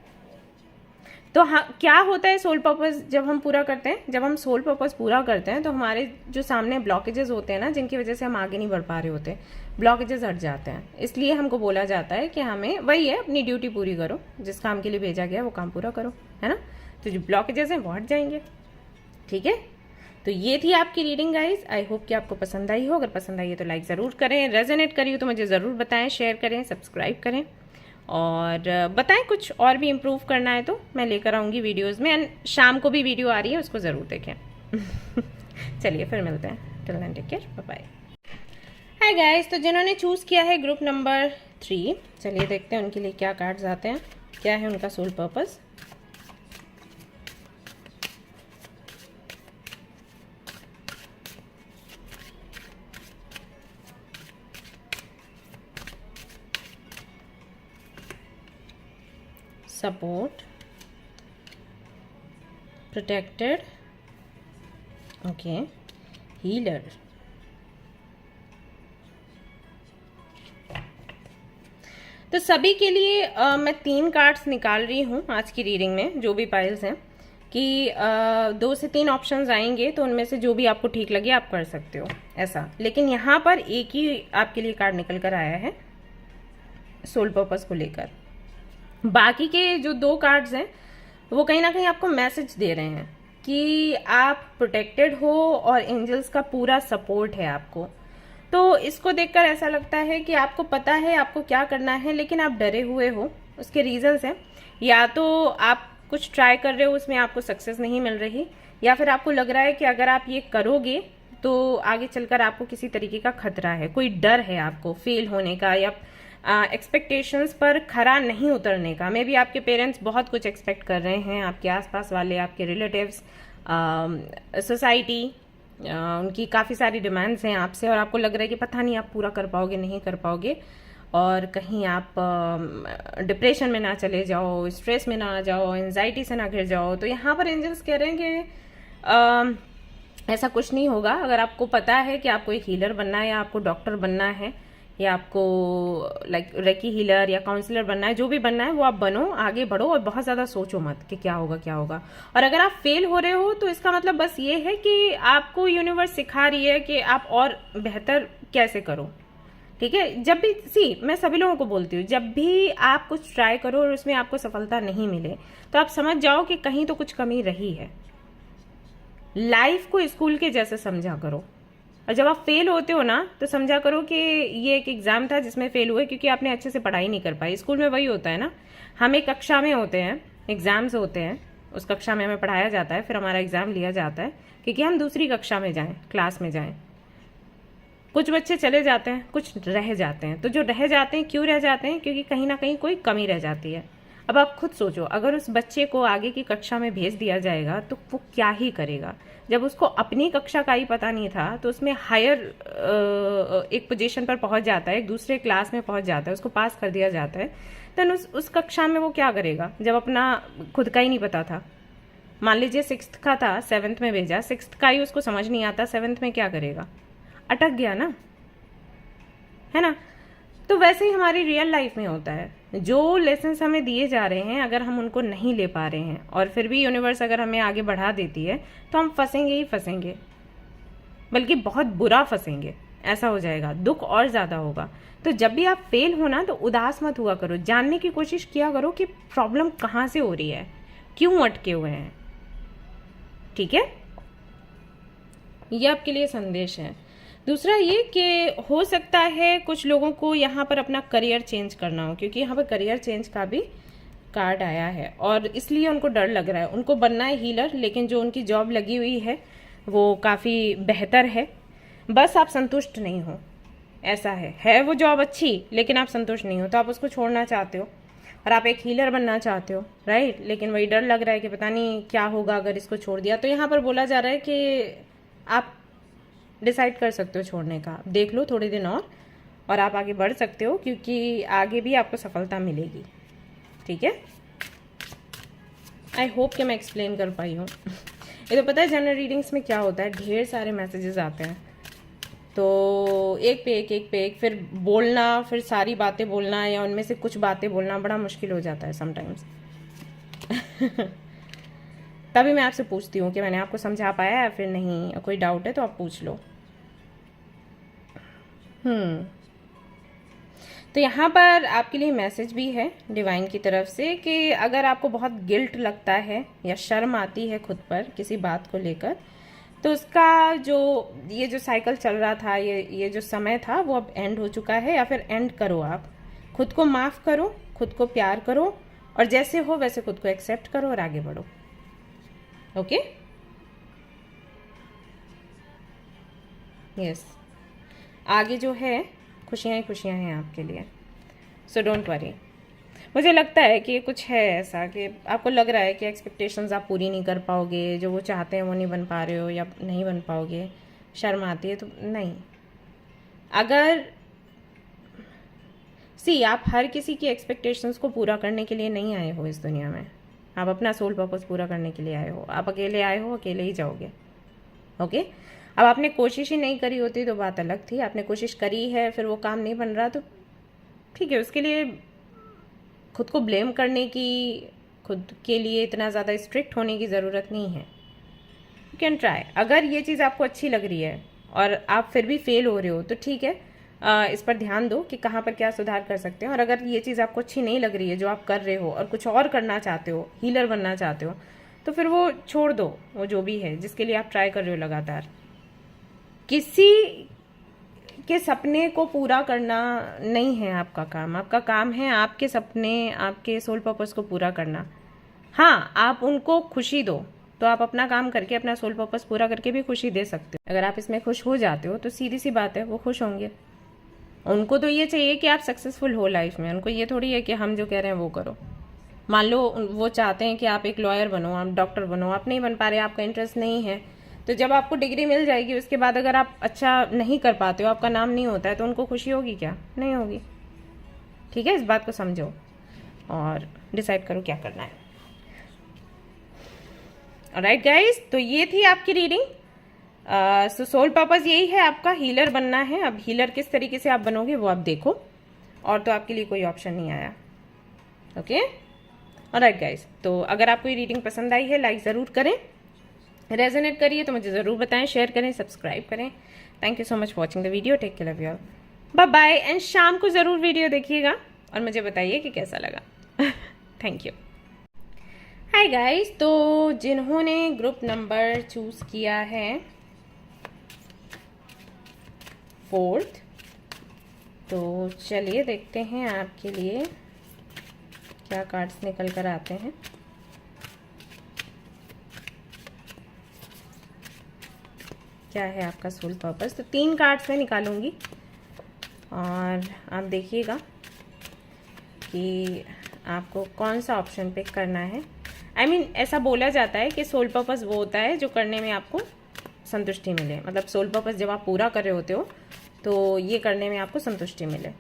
तो हाँ, क्या होता है सोल पर्पस जब हम पूरा करते हैं, जब हम सोल पर्पस पूरा करते हैं तो हमारे जो सामने ब्लॉकेजेस होते हैं ना, जिनकी वजह से हम आगे नहीं बढ़ पा रहे होते, ब्लॉकेजेस हट जाते हैं। इसलिए हमको बोला जाता है कि हमें वही है, अपनी ड्यूटी पूरी करो, जिस काम के लिए भेजा गया वो काम पूरा करो, है ना। तो जो ब्लॉकेजेस हैं वो हट जाएंगे, ठीक है। तो ये थी आपकी रीडिंग गाइस। आई होप कि आपको पसंद आई हो। अगर पसंद आई है तो लाइक ज़रूर करें, रेजोनेट करी हो तो मुझे ज़रूर बताएं, शेयर करें, सब्सक्राइब करें और बताएं कुछ और भी इम्प्रूव करना है तो मैं लेकर आऊँगी वीडियोज़ में। एंड शाम को भी वीडियो आ रही है, उसको ज़रूर देखें। चलिए फिर मिलते हैं, till then take care, bye bye. Hi guys, तो जिन्होंने चूज़ किया है ग्रुप नंबर 3, चलिए देखते हैं उनके लिए क्या कार्ड्स आते हैं, क्या है उनका soul purpose. Support, protected, okay, healer. तो सभी के लिए मैं 3 कार्ड्स निकाल रही हूँ आज की रीडिंग में, जो भी पाइल्स हैं, कि 2 से 3 ऑप्शंस आएंगे, तो उनमें से जो भी आपको ठीक लगे आप कर सकते हो, ऐसा। लेकिन यहाँ पर एक ही आपके लिए कार्ड निकल कर आया है सोल पर्पस को लेकर। बाकी के जो 2 कार्ड्स हैं वो कहीं ना कहीं आपको मैसेज दे रहे हैं कि आप प्रोटेक्टेड हो और एंजल्स का पूरा सपोर्ट है आपको। तो इसको देखकर ऐसा लगता है कि आपको पता है आपको क्या करना है, लेकिन आप डरे हुए हो। उसके रीजंस हैं, या तो आप कुछ ट्राई कर रहे हो, उसमें आपको सक्सेस नहीं मिल रही, या फिर आपको लग रहा है कि अगर आप ये करोगे तो आगे चलकर आपको किसी तरीके का खतरा है, कोई डर है आपको फेल होने का या एक्सपेक्टेशंस पर खरा नहीं उतरने का। मे बी आपके पेरेंट्स बहुत कुछ एक्सपेक्ट कर रहे हैं, आपके आसपास वाले, आपके रिलेटिव्स, सोसाइटी, उनकी काफ़ी सारी डिमांड्स हैं आपसे, और आपको लग रहा है कि पता नहीं आप पूरा कर पाओगे नहीं कर पाओगे, और कहीं आप डिप्रेशन में ना चले जाओ, स्ट्रेस में ना आ जाओ, एंजाइटी से ना घिर जाओ। तो यहाँ पर एंजल्स कह रहे हैं कि ऐसा कुछ नहीं होगा। अगर आपको पता है कि आपको एक हीलर बनना है, या आपको डॉक्टर बनना है, या आपको लाइक रेकी हीलर या काउंसलर बनना है, जो भी बनना है वो आप बनो, आगे बढ़ो और बहुत ज़्यादा सोचो मत कि क्या होगा क्या होगा। और अगर आप फेल हो रहे हो तो इसका मतलब बस ये है कि आपको यूनिवर्स सिखा रही है कि आप और बेहतर कैसे करो, ठीक है। जब भी मैं सभी लोगों को बोलती हूँ, जब भी आप कुछ ट्राई करो और उसमें आपको सफलता नहीं मिले तो आप समझ जाओ कि कहीं तो कुछ कमी रही है। लाइफ को स्कूल के जैसे समझा करो, और जब आप फेल होते हो ना तो समझा करो कि ये एक एग्जाम था जिसमें फेल हुए क्योंकि आपने अच्छे से पढ़ाई नहीं कर पाई। स्कूल में वही होता है ना, हम एक कक्षा में होते हैं, एग्जाम्स होते हैं, उस कक्षा में हमें पढ़ाया जाता है, फिर हमारा एग्जाम लिया जाता है क्योंकि हम दूसरी कक्षा में जाएं, क्लास में जाएं। कुछ बच्चे चले जाते हैं, कुछ रह जाते हैं। तो जो रह जाते हैं क्यों रह जाते हैं? क्योंकि कहीं ना कहीं कोई कमी रह जाती है। अब आप खुद सोचो, अगर उस बच्चे को आगे की कक्षा में भेज दिया जाएगा तो वो क्या ही करेगा। जब उसको अपनी कक्षा का ही पता नहीं था तो उसमें हायर एक पोजीशन पर पहुंच जाता है, एक दूसरे क्लास में पहुंच जाता है, उसको पास कर दिया जाता है, तो उस कक्षा में वो क्या करेगा जब अपना खुद का ही नहीं पता था। मान लीजिए 6th का था, 7th में भेजा, 6th का ही उसको समझ नहीं आता, 7th में क्या करेगा? अटक गया ना, है ना। तो वैसे ही हमारी रियल लाइफ में होता है, जो लेसन्स हमें दिए जा रहे हैं अगर हम उनको नहीं ले पा रहे हैं और फिर भी यूनिवर्स अगर हमें आगे बढ़ा देती है तो हम फंसेंगे ही फंसेंगे, बल्कि बहुत बुरा फंसेंगे, ऐसा हो जाएगा, दुख और ज़्यादा होगा। तो जब भी आप फेल हो ना तो उदास मत हुआ करो, जानने की कोशिश किया करो कि प्रॉब्लम कहाँ से हो रही है, क्यों अटके हुए हैं, ठीक है। ये आपके लिए संदेश है। दूसरा ये कि हो सकता है कुछ लोगों को यहाँ पर अपना करियर चेंज करना हो, क्योंकि यहाँ पर करियर चेंज का भी कार्ड आया है और इसलिए उनको डर लग रहा है। उनको बनना है हीलर, लेकिन जो उनकी जॉब लगी हुई है वो काफ़ी बेहतर है, बस आप संतुष्ट नहीं हो, ऐसा है वो जॉब अच्छी लेकिन आप संतुष्ट नहीं हो, तो आप उसको छोड़ना चाहते हो और आप एक हीलर बनना चाहते हो, राइट। लेकिन वही डर लग रहा है कि पता नहीं क्या होगा अगर इसको छोड़ दिया। तो यहाँ पर बोला जा रहा है कि आप डिसाइड कर सकते हो छोड़ने का, देख लो थोड़े दिन और आप आगे बढ़ सकते हो, क्योंकि आगे भी आपको सफलता मिलेगी, ठीक है। आई होप कि मैं एक्सप्लेन कर पाई हूँ। ये तो पता है जनरल रीडिंग्स में क्या होता है, ढेर सारे मैसेजेस आते हैं, तो एक पे एक फिर बोलना, फिर सारी बातें बोलना या उनमें से कुछ बातें बोलना बड़ा मुश्किल हो जाता है समटाइम्स। तभी मैं आपसे पूछती हूँ कि मैंने आपको समझा पाया या फिर नहीं, कोई डाउट है तो आप पूछ लो। तो यहाँ पर आपके लिए मैसेज भी है डिवाइन की तरफ से कि अगर आपको बहुत गिल्ट लगता है या शर्म आती है खुद पर किसी बात को लेकर, तो उसका ये जो साइकिल चल रहा था, ये जो समय था वो अब एंड हो चुका है, या फिर एंड करो। आप खुद को माफ़ करो, खुद को प्यार करो और जैसे हो वैसे खुद को एक्सेप्ट करो और आगे बढ़ो। ओके, यस, आगे जो है खुशियाँ ही खुशियाँ हैं आपके लिए, सो डोंट वरी। मुझे लगता है कि कुछ है ऐसा कि आपको लग रहा है कि एक्सपेक्टेशंस आप पूरी नहीं कर पाओगे, जो वो चाहते हैं वो नहीं बन पा रहे हो या नहीं बन पाओगे, शर्म आती है। तो नहीं, अगर आप हर किसी की एक्सपेक्टेशंस को पूरा करने के लिए नहीं आए हो इस दुनिया में, आप अपना सोल पर्पस पूरा करने के लिए आए हो। आप अकेले आए हो, अकेले ही जाओगे। ओके, अब आपने कोशिश ही नहीं करी होती तो बात अलग थी, आपने कोशिश करी है फिर वो काम नहीं बन रहा तो ठीक है, उसके लिए खुद को ब्लेम करने की, खुद के लिए इतना ज़्यादा स्ट्रिक्ट होने की ज़रूरत नहीं है। You can try. अगर ये चीज़ आपको अच्छी लग रही है और आप फिर भी फेल हो रहे हो तो ठीक है, इस पर ध्यान दो कि कहाँ पर क्या सुधार कर सकते हैं। और अगर ये चीज़ आपको अच्छी नहीं लग रही है जो आप कर रहे हो और कुछ और करना चाहते हो, हीलर बनना चाहते हो, तो फिर वो छोड़ दो, वो जो भी है जिसके लिए आप ट्राई कर रहे हो लगातार। किसी के सपने को पूरा करना नहीं है आपका काम, आपका काम है आपके सपने, आपके सोल पर्पस को पूरा करना। हाँ, आप उनको खुशी दो, तो आप अपना काम करके, अपना सोल पर्पस पूरा करके भी खुशी दे सकते हो। अगर आप इसमें खुश हो जाते हो तो सीधी सी बात है वो खुश होंगे। उनको तो ये चाहिए कि आप सक्सेसफुल हो लाइफ में, उनको ये थोड़ी है कि हम जो कह रहे हैं वो करो। मान लो वो चाहते हैं कि आप एक लॉयर बनो, आप डॉक्टर बनो, आप नहीं बन पा रहे, आपका इंटरेस्ट नहीं है, तो जब आपको डिग्री मिल जाएगी उसके बाद अगर आप अच्छा नहीं कर पाते हो, आपका नाम नहीं होता है, तो उनको खुशी होगी क्या? नहीं होगी। ठीक है, इस बात को समझो और डिसाइड करो क्या करना है। ऑलराइट गाइस, तो ये थी आपकी रीडिंग। सो सोल पर्पस यही है आपका, हीलर बनना है। अब हीलर किस तरीके से आप बनोगे वो आप देखो, और तो आपके लिए कोई ऑप्शन नहीं आया। ओके, ऑलराइट गाइस, तो अगर आपको ये रीडिंग पसंद आई है लाइक ज़रूर करें, रेजोनेट करिए तो मुझे ज़रूर बताएं, शेयर करें, सब्सक्राइब करें। Thank you so much watching the video, take care, love you all, bye bye. And शाम को ज़रूर वीडियो देखिएगा और मुझे बताइए कि कैसा लगा। Thank you. हाय गाइस, तो जिन्होंने ग्रुप नंबर चूज़ किया है 4th, तो चलिए देखते हैं आपके लिए क्या कार्ड्स निकल कर आते हैं। क्या है आपका सोल पर्पस? तो 3 कार्ड्स मैं निकालूंगी और आप देखिएगा कि आपको कौन सा ऑप्शन पिक करना है। I mean, ऐसा बोला जाता है कि सोल पर्पस वो होता है जो करने में आपको संतुष्टि मिले। मतलब सोल पर्पस जब आप पूरा कर रहे होते हो तो ये करने में आपको संतुष्टि मिले।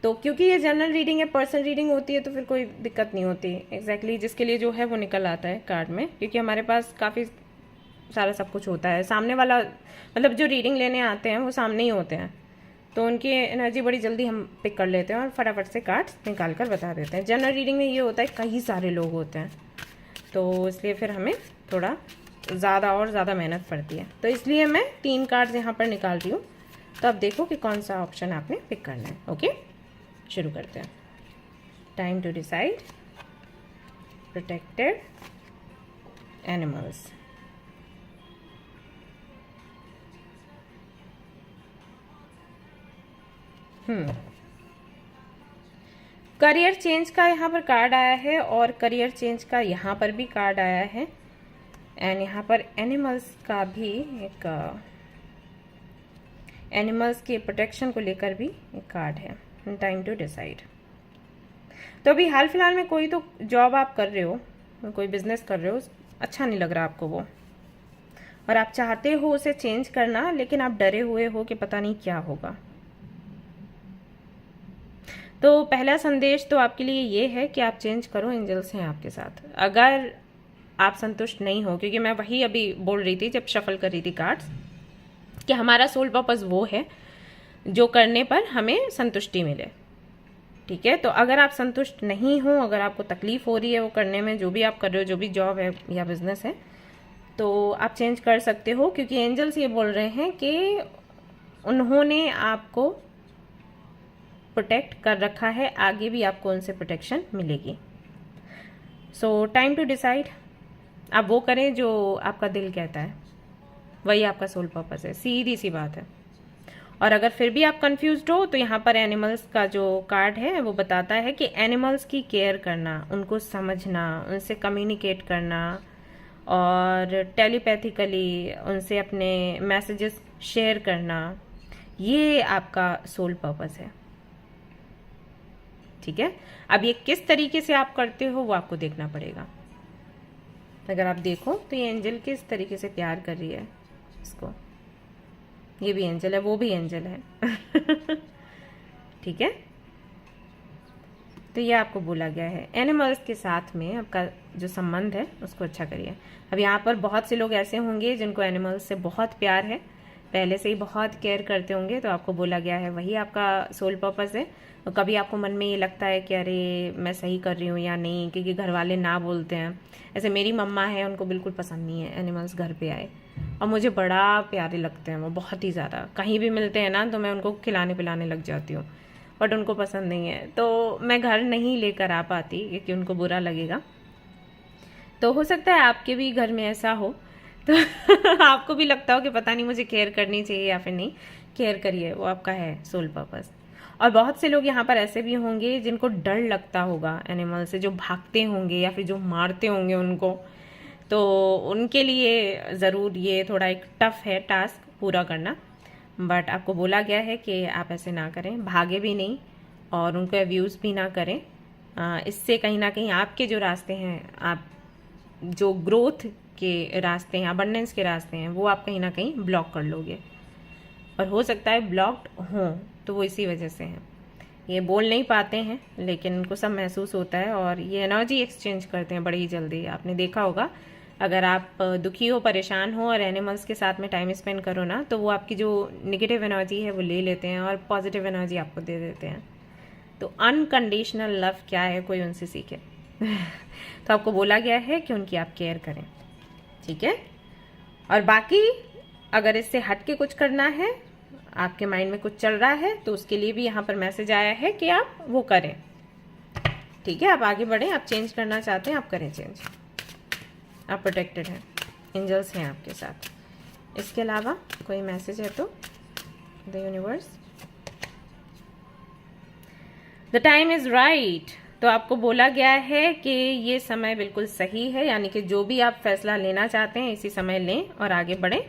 तो क्योंकि ये जनरल रीडिंग है, पर्सनल रीडिंग होती है, तो फिर कोई दिक्कत नहीं होती। एग्जैक्टली जिसके लिए जो है वो निकल आता है कार्ड में, क्योंकि हमारे पास काफ़ी सारा सब कुछ होता है। सामने वाला, मतलब जो रीडिंग लेने आते हैं वो सामने ही होते हैं, तो उनकी एनर्जी बड़ी जल्दी हम पिक कर लेते हैं और फटाफट से कार्ड्स निकाल कर बता देते हैं। जनरल रीडिंग में ये होता है कई सारे लोग होते हैं, तो इसलिए फिर हमें थोड़ा ज़्यादा और ज़्यादा मेहनत पड़ती है। तो इसलिए मैं 3 कार्ड्स यहाँ पर निकाल रही हूँ, तो अब देखो कि कौन सा ऑप्शन आपने पिक करना है। ओके, शुरू करते हैं। Time to decide, protected animals. Career change का यहाँ पर कार्ड आया है और करियर चेंज का यहाँ पर भी कार्ड आया है, एंड यहाँ पर एनिमल्स का भी एनिमल्स के प्रोटेक्शन को लेकर भी एक कार्ड है, टाइम टू डिसाइड। तो अभी हाल फिलहाल में कोई तो जॉब आप कर रहे हो, कोई बिजनेस कर रहे हो, अच्छा नहीं लग रहा आपको वो, और आप चाहते हो उसे चेंज करना, लेकिन आप डरे हुए हो कि पता नहीं क्या होगा। तो पहला संदेश तो आपके लिए ये है कि आप चेंज करो, एंजल्स हैं आपके साथ। अगर आप संतुष्ट नहीं हो, क्योंकि मैं वही अभी बोल रही थी जब शफल कर रही थी कार्ड्स, कि हमारा सोल पर्पस वो है जो करने पर हमें संतुष्टि मिले। ठीक है, तो अगर आप संतुष्ट नहीं हो, अगर आपको तकलीफ हो रही है वो करने में, जो भी आप कर रहे हो, जो भी जॉब है या बिजनेस है, तो आप चेंज कर सकते हो, क्योंकि एंजल्स ये बोल रहे हैं कि उन्होंने आपको प्रोटेक्ट कर रखा है, आगे भी आपको उनसे प्रोटेक्शन मिलेगी। सो टाइम टू डिसाइड, आप वो करें जो आपका दिल कहता है, वही आपका सोल पर्पस है, सीधी सी बात है। और अगर फिर भी आप कंफ्यूज्ड हो, तो यहाँ पर एनिमल्स का जो कार्ड है वो बताता है कि एनिमल्स की केयर करना, उनको समझना, उनसे कम्युनिकेट करना और टेलीपैथिकली उनसे अपने मैसेजेस शेयर करना, ये आपका सोल पर्पस है। ठीक है, अब ये किस तरीके से आप करते हो वो आपको देखना पड़ेगा। अगर आप देखो तो ये एंजल किस तरीके से प्यार कर रही है इसको, ये भी एंजल है, वो भी एंजल है। ठीक है, तो ये आपको बोला गया है एनिमल्स के साथ में आपका जो संबंध है उसको अच्छा करिए। अब यहाँ पर बहुत से लोग ऐसे होंगे जिनको एनिमल्स से बहुत प्यार है, पहले से ही बहुत केयर करते होंगे, तो आपको बोला गया है वही आपका सोल पर्पस है। तो कभी आपको मन में ये लगता है कि अरे मैं सही कर रही हूँ या नहीं, क्योंकि घर वाले ना बोलते हैं। ऐसे मेरी मम्मा है, उनको बिल्कुल पसंद नहीं है एनिमल्स घर पे आए, और मुझे बड़ा प्यारे लगते हैं वो, बहुत ही ज़्यादा। कहीं भी मिलते हैं ना तो मैं उनको खिलाने पिलाने लग जाती हूँ, बट उनको पसंद नहीं है, तो मैं घर नहीं लेकर आ पाती क्योंकि उनको बुरा लगेगा। तो हो सकता है आपके भी घर में ऐसा हो, तो आपको भी लगता हो कि पता नहीं मुझे केयर करनी चाहिए या फिर नहीं। केयर करिए, वो आपका है सोल पर्पस। और बहुत से लोग यहाँ पर ऐसे भी होंगे जिनको डर लगता होगा एनिमल से, जो भागते होंगे या फिर जो मारते होंगे उनको, तो उनके लिए ज़रूर ये थोड़ा एक टफ है टास्क पूरा करना। बट आपको बोला गया है कि आप ऐसे ना करें, भागे भी नहीं और उनको अब्यूज़ भी ना करें। इससे कहीं ना कहीं आपके जो रास्ते हैं, आप जो ग्रोथ के रास्ते हैं, अबंडेंस के रास्ते हैं, वो आप कहीं ना कहीं ब्लॉक कर लोगे। और हो सकता है ब्लॉक्ड हों तो वो इसी वजह से हैं, ये बोल नहीं पाते हैं लेकिन उनको सब महसूस होता है, और ये एनर्जी एक्सचेंज करते हैं बड़ी ही जल्दी। आपने देखा होगा, अगर आप दुखी हो, परेशान हो और एनिमल्स के साथ में टाइम स्पेंड करो ना, तो वो आपकी जो निगेटिव एनर्जी है वो ले लेते हैं और पॉजिटिव एनर्जी आपको दे देते हैं। तो अनकंडीशनल लव क्या है, कोई उनसे सीखे। तो आपको बोला गया है कि उनकी आप केयर करें। ठीक है, और बाकी अगर इससे हट के कुछ करना है, आपके माइंड में कुछ चल रहा है, तो उसके लिए भी यहाँ पर मैसेज आया है कि आप वो करें। ठीक है, आप आगे बढ़ें, आप चेंज करना चाहते हैं, आप करें चेंज, आप प्रोटेक्टेड हैं, एंजल्स हैं आपके साथ। इसके अलावा कोई मैसेज है तो the universe, the time is right. तो आपको बोला गया है कि ये समय बिल्कुल सही है, यानी कि जो भी आप फैसला लेना चाहते हैं इसी समय लें और आगे बढ़ें।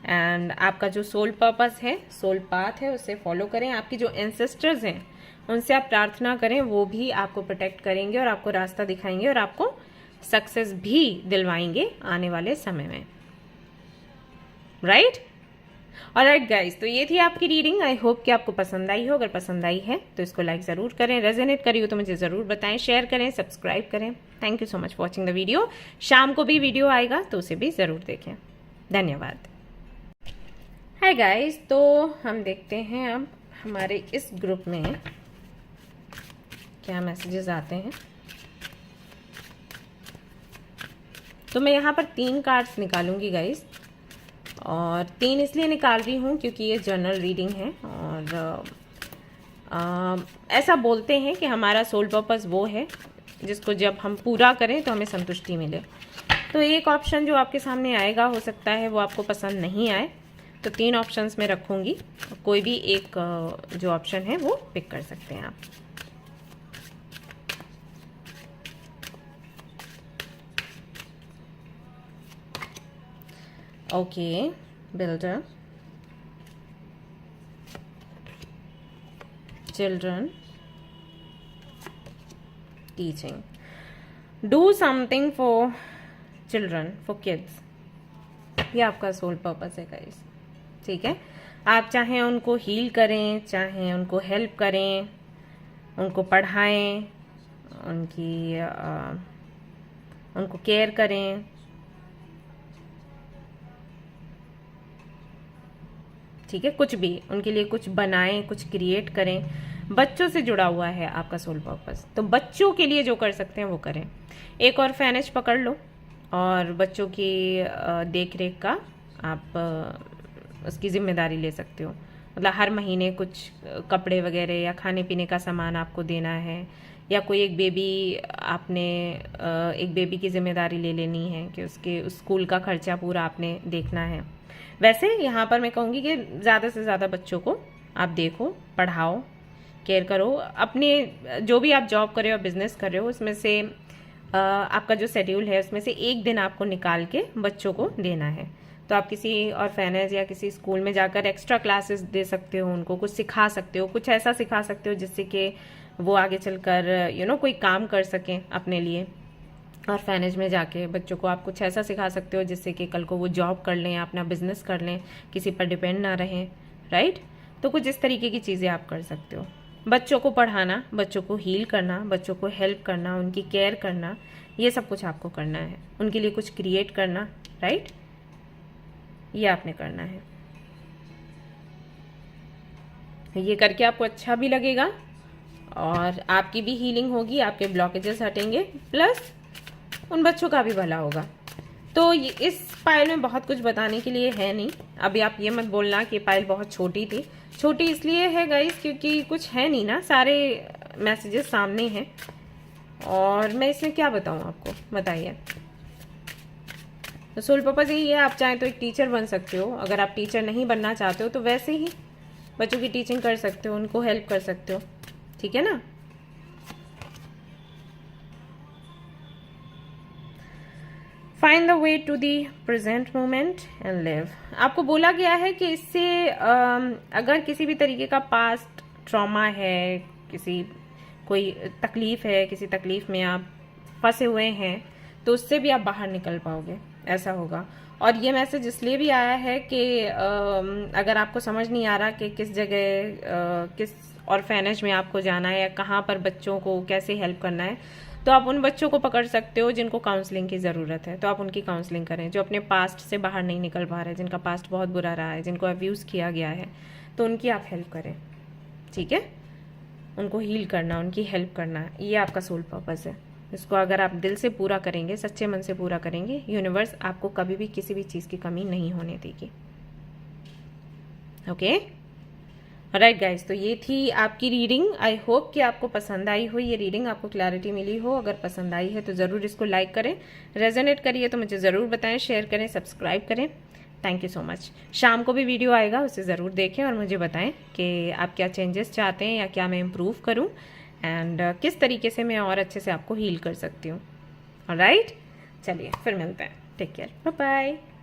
एंड आपका जो सोल पर्पस है, सोल पाथ है, उसे फॉलो करें। आपकी जो एंसेस्टर्स हैं उनसे आप प्रार्थना करें, वो भी आपको प्रोटेक्ट करेंगे और आपको रास्ता दिखाएंगे और आपको सक्सेस भी दिलवाएंगे आने वाले समय में। राइट? ऑलराइट गाइस, तो ये थी आपकी रीडिंग। आई होप कि आपको पसंद आई हो। अगर पसंद आई है तो इसको लाइक ज़रूर करें, रेजोनेट करी हो तो मुझे ज़रूर बताएं, शेयर करें, सब्सक्राइब करें। Thank you so much for watching the video. शाम को भी वीडियो आएगा तो उसे भी ज़रूर देखें। धन्यवाद। हाय गाइस, तो हम देखते हैं अब हमारे इस ग्रुप में क्या मैसेजेस आते हैं। तो मैं यहाँ पर 3 कार्ड्स निकालूंगी गाइस, और 3 इसलिए निकाल रही हूँ क्योंकि ये जनरल रीडिंग है। और ऐसा बोलते हैं कि हमारा सोल पर्पस वो है जिसको जब हम पूरा करें तो हमें संतुष्टि मिले। तो एक ऑप्शन जो आपके सामने आएगा, हो सकता है वो आपको पसंद नहीं आए, तो 3 ऑप्शंस में रखूँगी, कोई भी एक जो ऑप्शन है वो पिक कर सकते हैं आप। Okay, builder, children teaching. Do something for children, for kids. ये आपका सोल पर्पस है गाइस, ठीक है। आप चाहे उनको हील करें, चाहे उनको हेल्प करें, उनको पढ़ाएं, उनको केयर करें, ठीक है, कुछ भी उनके लिए कुछ बनाएं, कुछ क्रिएट करें। बच्चों से जुड़ा हुआ है आपका सोल पर्पस, तो बच्चों के लिए जो कर सकते हैं वो करें। एक ऑर्फेनेज पकड़ लो और बच्चों की देख रेख का आप उसकी जिम्मेदारी ले सकते हो। मतलब हर महीने कुछ कपड़े वगैरह या खाने पीने का सामान आपको देना है, या कोई एक बेबी की जिम्मेदारी ले लेनी है कि उसके स्कूल का खर्चा पूरा आपने देखना है। वैसे यहाँ पर मैं कहूँगी कि ज़्यादा से ज़्यादा बच्चों को आप देखो, पढ़ाओ, केयर करो। अपने जो भी आप जॉब कर रहे हो, बिजनेस कर रहे हो, उसमें से आपका जो शेड्यूल है उसमें से एक दिन आपको निकाल के बच्चों को देना है। तो आप किसी ऑर्फेनेज या किसी स्कूल में जाकर एक्स्ट्रा क्लासेस दे सकते हो, उनको कुछ सिखा सकते हो, कुछ ऐसा सिखा सकते हो जिससे कि वो आगे चलकर कोई काम कर सकें अपने लिए। ऑर्फेनेज में जाके बच्चों को आप कुछ ऐसा सिखा सकते हो जिससे कि कल को वो जॉब कर लें, अपना बिजनेस कर लें, किसी पर डिपेंड ना रहें, राइट। तो कुछ इस तरीके की चीज़ें आप कर सकते हो। बच्चों को पढ़ाना, बच्चों को हील करना, बच्चों को हेल्प करना, उनकी केयर करना, ये सब कुछ आपको करना है। उनके लिए कुछ क्रिएट करना, राइट, ये आपने करना है। ये करके आपको अच्छा भी लगेगा और आपकी भी हीलिंग होगी, आपके ब्लॉकेजेस हटेंगे, प्लस उन बच्चों का भी भला होगा। तो इस पायल में बहुत कुछ बताने के लिए है नहीं। अभी आप ये मत बोलना कि पायल बहुत छोटी थी। छोटी इसलिए है गाइस क्योंकि कुछ है नहीं ना, सारे मैसेजेस सामने हैं और मैं इसमें क्या बताऊं आपको, बताइए। तो सोल पर्पस यही है, आप चाहें तो एक टीचर बन सकते हो। अगर आप टीचर नहीं बनना चाहते हो तो वैसे ही बच्चों की टीचिंग कर सकते हो, उनको हेल्प कर सकते हो, ठीक है ना। Find the way to the present moment and live. आपको बोला गया है कि इससे अगर किसी भी तरीके का पास्ट ट्रॉमा है, कोई तकलीफ है, किसी तकलीफ में आप फंसे हुए हैं, तो उससे भी आप बाहर निकल पाओगे, ऐसा होगा। और ये मैसेज इसलिए भी आया है कि अगर आपको समझ नहीं आ रहा कि किस जगह किस ऑर्फेनेज में आपको जाना है या कहाँ पर बच्चों को कैसे हेल्प करना है, तो आप उन बच्चों को पकड़ सकते हो जिनको काउंसलिंग की ज़रूरत है। तो आप उनकी काउंसलिंग करें, जो अपने पास्ट से बाहर नहीं निकल पा रहे, जिनका पास्ट बहुत बुरा रहा है, जिनको अब्यूज़ किया गया है, तो उनकी आप हेल्प करें, ठीक है। उनको हील करना, उनकी हेल्प करना, ये आपका सोल पर्पस है। इसको अगर आप दिल से पूरा करेंगे, सच्चे मन से पूरा करेंगे, यूनिवर्स आपको कभी भी किसी भी चीज़ की कमी नहीं होने देगी। ओके, राइट गाइज, तो ये थी आपकी रीडिंग। आई होप कि आपको पसंद आई हो ये रीडिंग, आपको क्लैरिटी मिली हो। अगर पसंद आई है तो ज़रूर इसको लाइक करें, रेजोनेट करिए तो मुझे ज़रूर बताएं, शेयर करें, सब्सक्राइब करें। Thank you so much. शाम को भी वीडियो आएगा, उसे ज़रूर देखें और मुझे बताएं कि आप क्या चेंजेस चाहते हैं या क्या मैं इम्प्रूव करूं एंड किस तरीके से मैं और अच्छे से आपको हील कर सकती हूँ। ऑलराइट, चलिए फिर मिलते हैं। Take care, bye bye.